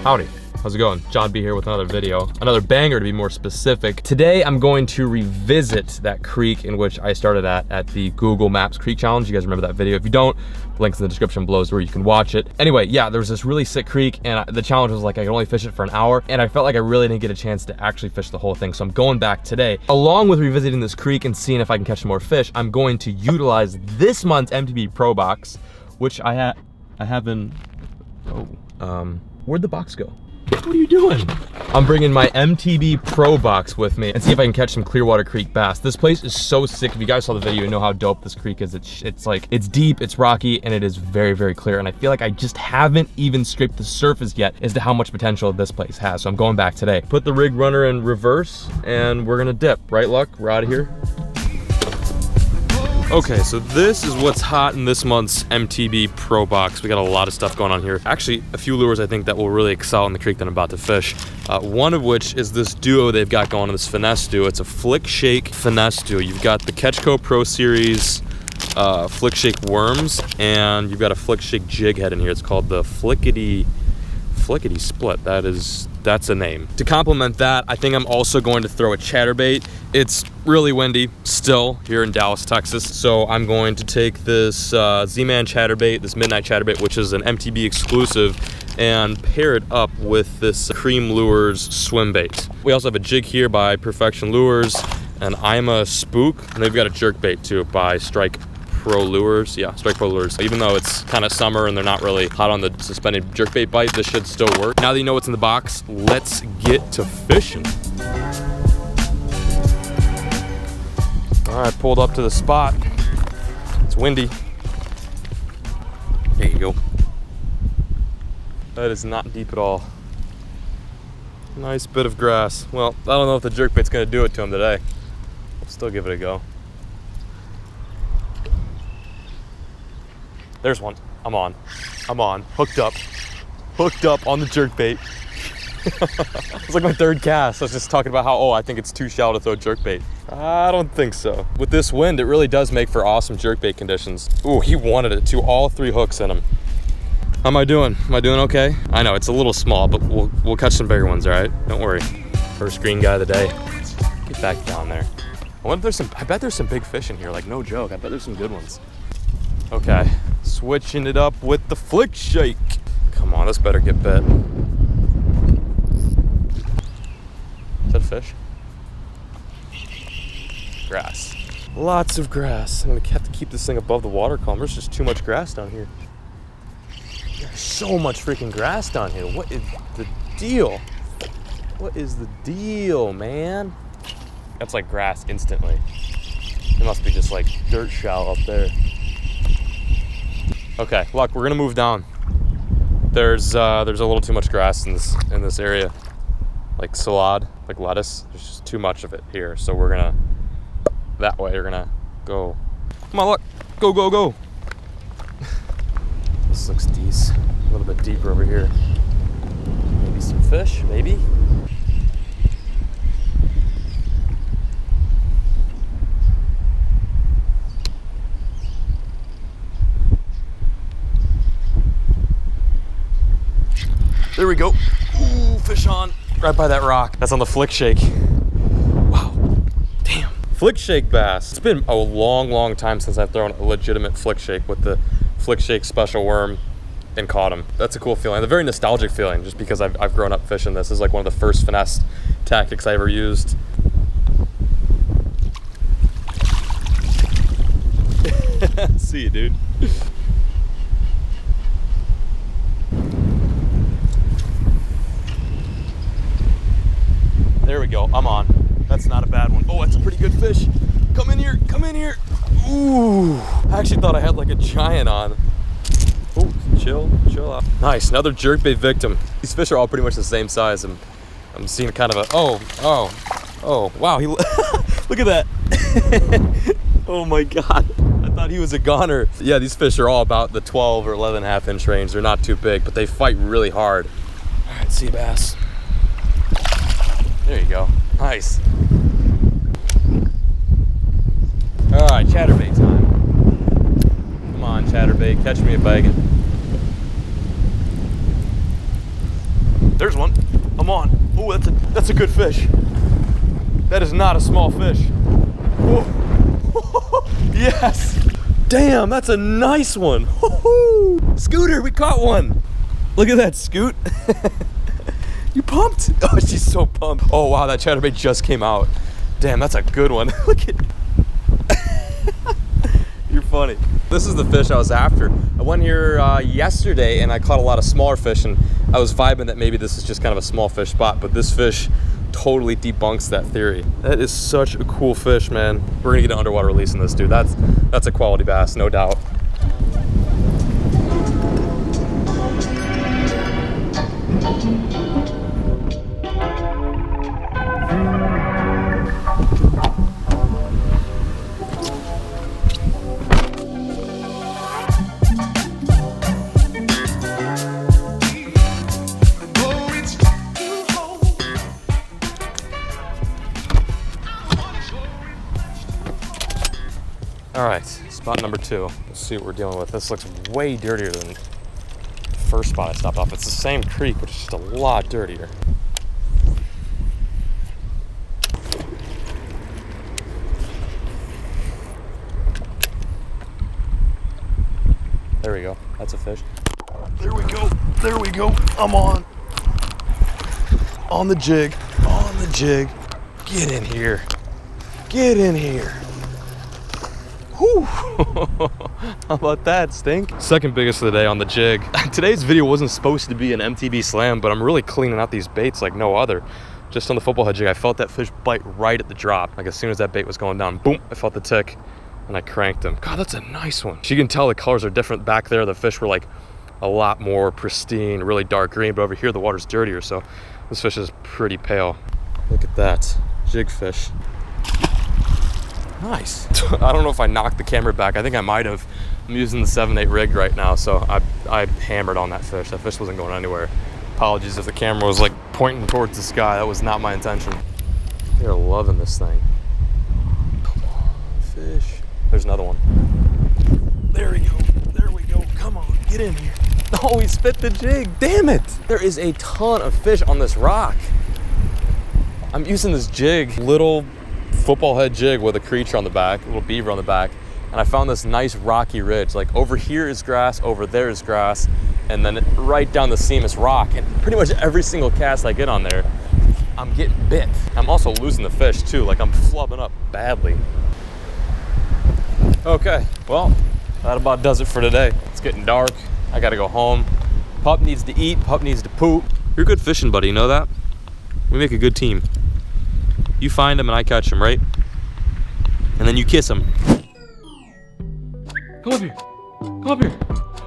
Howdy, how's it going? John B here with another video, another banger to be more specific. Today I'm going to revisit that creek in which I started at the Google Maps Creek Challenge. You guys remember that video? If you don't, links in the description below is where you can watch it. Anyway, yeah, there was this really sick creek and the challenge was like I could only fish it for an hour, and I felt like I really didn't get a chance to actually fish the whole thing. So I'm going back today. Along with revisiting this creek and seeing if I can catch some more fish, I'm going to utilize this month's MTB Pro box, which I have in, where'd the box go? What are you doing? I'm bringing my MTB Pro box with me and see if I can catch some Clearwater Creek bass. This place is so sick. If you guys saw the video, you know how dope this creek is. It's like, it's deep, it's rocky, and it is very, very clear. And I feel like I just haven't even scraped the surface yet as to how much potential this place has. So I'm going back today. Put the rig runner in reverse and we're gonna dip. Right, Luck? We're out of here. Okay, so this is what's hot in this month's MTB Pro box. We got a lot of stuff going on here. Actually, a few lures I think that will really excel in the creek that I'm about to fish. One of which is this duo they've got going on, this finesse duo. It's a Flickshake finesse duo. You've got the Catchco Pro Series Flickshake worms, and you've got a Flickshake jig head in here. It's called the Flickety Split. That's a name. To complement that, I think I'm also going to throw a chatterbait. It's really windy still here in Dallas, Texas. So I'm going to take this Z-Man chatterbait, this Midnight chatterbait, which is an MTB exclusive, and pair it up with this Creme Lures Swimbait. We also have a jig here by Perfection Lures, and I'm a spook, and they've got a jerkbait too by Strike Pro Lures. Yeah, Strike Pro Lures. Even though it's kind of summer and they're not really hot on the suspended jerkbait bite, this should still work. Now that you know what's in the box, let's get to fishing. All right, pulled up to the spot. It's windy. There you go. That is not deep at all. Nice bit of grass. Well, I don't know if the jerkbait's gonna do it to him today. I'll still give it a go. There's one. I'm on. Hooked up on the jerkbait. It's like my third cast. I was just talking about how, I think it's too shallow to throw jerkbait. I don't think so. With this wind, it really does make for awesome jerkbait conditions. Ooh, he wanted it too. All 3 hooks in him. How am I doing? Am I doing okay? I know, it's a little small, but we'll catch some bigger ones, all right? Don't worry. First green guy of the day. Get back down there. I bet there's some big fish in here, like no joke. I bet there's some good ones. Okay, switching it up with the Flickshake. Come on, this better get bit. Is that a fish? Grass. Lots of grass. I'm gonna have to keep this thing above the water column. There's just too much grass down here. There's so much freaking grass down here. What is the deal? What is the deal, man? That's like grass instantly. It must be just like dirt shallow up there. Okay, Luck, we're gonna move down. There's a little too much grass in this area. Like salad, like lettuce. There's just too much of it here. So we're gonna, that way, we're gonna go. Come on, Luck, go, go, go. This looks decent. A little bit deeper over here. Maybe some fish, maybe. There we go. Ooh, fish on. Right by that rock. That's on the Flickshake. Wow. Damn. Flickshake bass. It's been a long, long time since I've thrown a legitimate Flickshake with the Flickshake special worm and caught him. That's a cool feeling. A very nostalgic feeling, just because I've grown up fishing this. This is like one of the first finesse tactics I ever used. See you, dude. There we go, I'm on. That's not a bad one. Oh, that's a pretty good fish. Come in here, come in here. Ooh, I actually thought I had like a giant on. Oh, chill out. Nice, another jerkbait victim. These fish are all pretty much the same size. I'm seeing kind of a, oh, wow, look at that. Oh my God. I thought he was a goner. Yeah, these fish are all about the 12 or 11.5 inch range. They're not too big, but they fight really hard. All right, sea bass. There you go. Nice. All right, chatterbait time. Come on, chatterbait, catch me a biggin. There's one. I'm on. Oh, that's a good fish. That is not a small fish. Oh. Yes. Damn, that's a nice one. Scooter, we caught one. Look at that, Scoot. You pumped? Oh, she's so pumped. Oh, wow, that chatterbait just came out. Damn, that's a good one. Look at. You're funny. This is the fish I was after. I went here yesterday and I caught a lot of smaller fish, and I was vibing that maybe this is just kind of a small fish spot, but this fish totally debunks that theory. That is such a cool fish, man. We're gonna get an underwater release in this, dude. That's a quality bass, no doubt. All right, spot number 2. Let's see what we're dealing with. This looks way dirtier than the first spot I stopped off. It's the same creek, but it's just a lot dirtier. There we go, that's a fish. There we go, there we go, I'm on. On the jig, on the jig. Get in here, get in here. Whew. How about that, Stink? Second biggest of the day on the jig. Today's video wasn't supposed to be an MTB slam, but I'm really cleaning out these baits like no other. Just on the football head jig, I felt that fish bite right at the drop. Like as soon as that bait was going down, boom, I felt the tick and I cranked him. God, that's a nice one. So you can tell the colors are different back there. The fish were like a lot more pristine, really dark green, but over here the water's dirtier, so this fish is pretty pale. Look at that, jig fish. Nice. I don't know if I knocked the camera back. I think I might have. I'm using the 7/8 rig right now, so I hammered on that fish. That fish wasn't going anywhere. Apologies if the camera was like pointing towards the sky. That was not my intention. They're loving this thing. Come on, fish. There's another one. There we go. There we go. Come on, get in here. Oh, he spit the jig. Damn it. There is a ton of fish on this rock. I'm using this jig, little football head jig with a creature on the back, a little beaver on the back, and I found this nice rocky ridge. Like over here is grass, over there is grass, and then right down the seam is rock. And pretty much every single cast I get on there, I'm getting bit. I'm also losing the fish too, like I'm flubbing up badly. Okay, well, that about does it for today. It's getting dark, I gotta go home. Pup needs to eat, Pup needs to poop. You're good fishing, buddy, you know that? We make a good team. You find him and I catch him, right? And then you kiss him. Come up here. Come up here.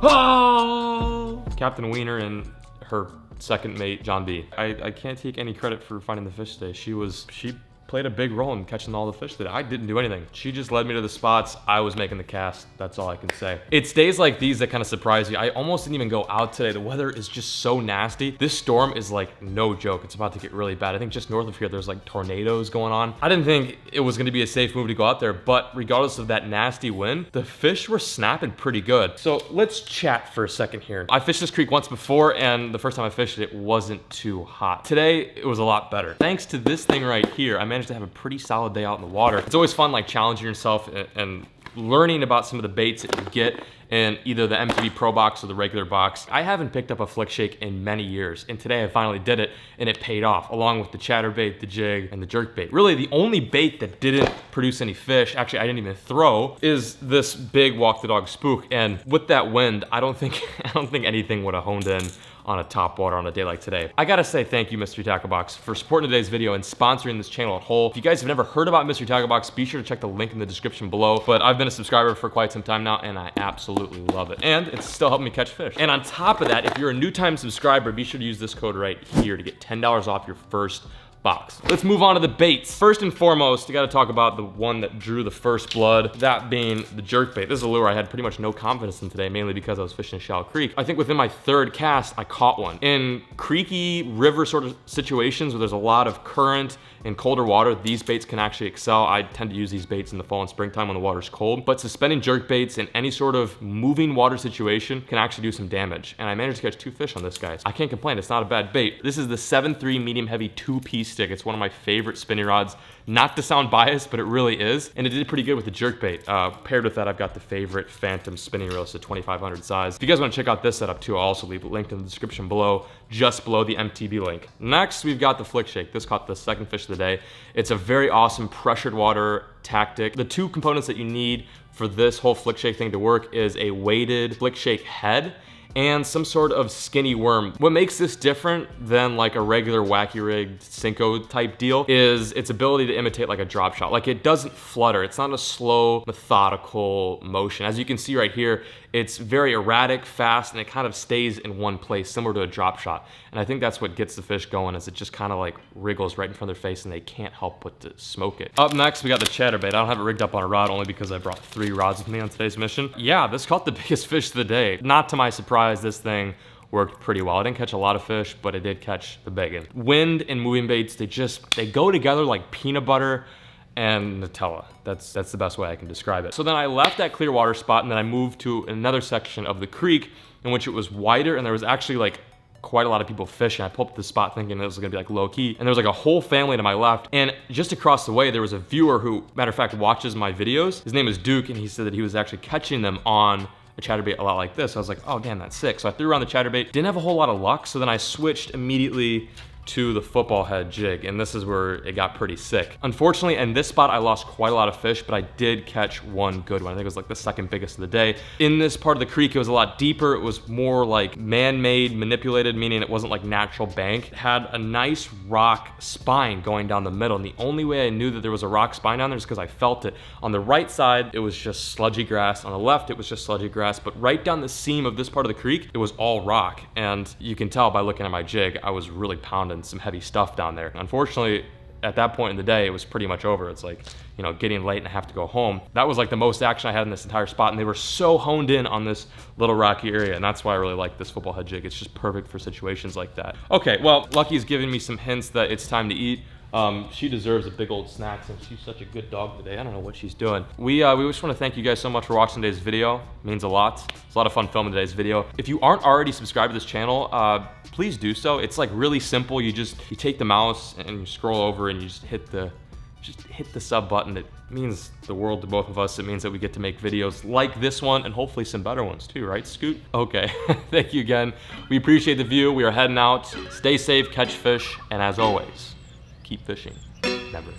Oh! Captain Wiener and her second mate, John B. I can't take any credit for finding the fish today. She played a big role in catching all the fish today. I didn't do anything. She just led me to the spots. I was making the cast. That's all I can say. It's days like these that kind of surprise you. I almost didn't even go out today. The weather is just so nasty. This storm is like no joke. It's about to get really bad. I think just north of here, there's like tornadoes going on. I didn't think it was gonna be a safe move to go out there, but regardless of that nasty wind, the fish were snapping pretty good. So let's chat for a second here. I fished this creek once before, and the first time I fished it wasn't too hot. Today, it was a lot better. Thanks to this thing right here, I managed to have a pretty solid day out in the water. It's always fun like challenging yourself and learning about some of the baits that you get in either the MTB Pro box or the regular box. I haven't picked up a Flickshake in many years, and today I finally did it, and it paid off, along with the chatterbait, the jig, and the jerkbait. Really, the only bait that didn't produce any fish, actually I didn't even throw, is this big walk the dog spook. And with that wind, I don't think anything would have honed in on a top water on a day like today. I gotta say thank you, Mystery Tackle Box, for supporting today's video and sponsoring this channel at whole. If you guys have never heard about Mystery Tackle Box, be sure to check the link in the description below. But I've been a subscriber for quite some time now, and I absolutely love it. And it's still helping me catch fish. And on top of that, if you're a new time subscriber, be sure to use this code right here to get $10 off your first box. Let's move on to the baits. First and foremost, you gotta talk about the one that drew the first blood, that being the jerkbait. This is a lure I had pretty much no confidence in today, mainly because I was fishing a shallow creek. I think within my third cast, I caught one. In creaky river sort of situations where there's a lot of current and colder water, these baits can actually excel. I tend to use these baits in the fall and springtime when the water's cold, but suspending jerkbaits in any sort of moving water situation can actually do some damage. And I managed to catch 2 fish on this, guys. I can't complain, it's not a bad bait. This is the 7.3 medium heavy 2-piece stick. It's one of my favorite spinning rods. Not to sound biased, but it really is. And it did pretty good with the jerkbait. Paired with that, I've got the favorite Phantom spinning reel. It's a 2500 size. If you guys want to check out this setup too, I'll also leave a link in the description below, just below the MTB link. Next, we've got the Flickshake. This caught the second fish of the day. It's a very awesome pressured water tactic. The 2 components that you need for this whole Flickshake thing to work is a weighted Flickshake head and some sort of skinny worm. What makes this different than like a regular wacky rigged Cinco type deal is its ability to imitate like a drop shot. Like it doesn't flutter. It's not a slow, methodical motion. As you can see right here, it's very erratic, fast, and it kind of stays in one place, similar to a drop shot. And I think that's what gets the fish going, is it just kind of like wriggles right in front of their face and they can't help but to smoke it. Up next, we got the chatterbait. I don't have it rigged up on a rod only because I brought 3 rods with me on today's mission. Yeah, this caught the biggest fish of the day. Not to my surprise, this thing worked pretty well. I didn't catch a lot of fish, but it did catch the big one. Wind and moving baits, they go together like peanut butter and Nutella. That's the best way I can describe it. So then I left that clear water spot and then I moved to another section of the creek in which it was wider and there was actually like quite a lot of people fishing. I pulled up the spot thinking it was gonna be like low key, and there was like a whole family to my left, and just across the way there was a viewer who, matter of fact, watches my videos. His name is Duke, and he said that he was actually catching them on a chatterbait a lot like this. I was like, oh damn, that's sick. So I threw around the chatterbait, didn't have a whole lot of luck, so then I switched immediately to the football head jig, and this is where it got pretty sick. Unfortunately, in this spot, I lost quite a lot of fish, but I did catch one good one. I think it was like the second biggest of the day. In this part of the creek, it was a lot deeper. It was more like man-made, manipulated, meaning it wasn't like natural bank. It had a nice rock spine going down the middle, and the only way I knew that there was a rock spine down there is because I felt it. On the right side, it was just sludgy grass. On the left, it was just sludgy grass, but right down the seam of this part of the creek, it was all rock, and you can tell by looking at my jig, I was really pounding some heavy stuff down there. Unfortunately, at that point in the day, it was pretty much over. It's like, you know, getting late and I have to go home. That was like the most action I had in this entire spot, and they were so honed in on this little rocky area, and that's why I really like this football head jig. It's just perfect for situations like that. Okay, well, Lucky's giving me some hints that it's time to eat. She deserves a big old snack since she's such a good dog today. I don't know what she's doing. We just want to thank you guys so much for watching today's video. It means a lot. It's a lot of fun filming today's video. If you aren't already subscribed to this channel, please do so. It's like really simple. You take the mouse and you scroll over and you just hit the sub button. It means the world to both of us. It means that we get to make videos like this one and hopefully some better ones too, right, Scoot? Okay, thank you again. We appreciate the view. We are heading out. Stay safe, catch fish, and as always, keep fishing, never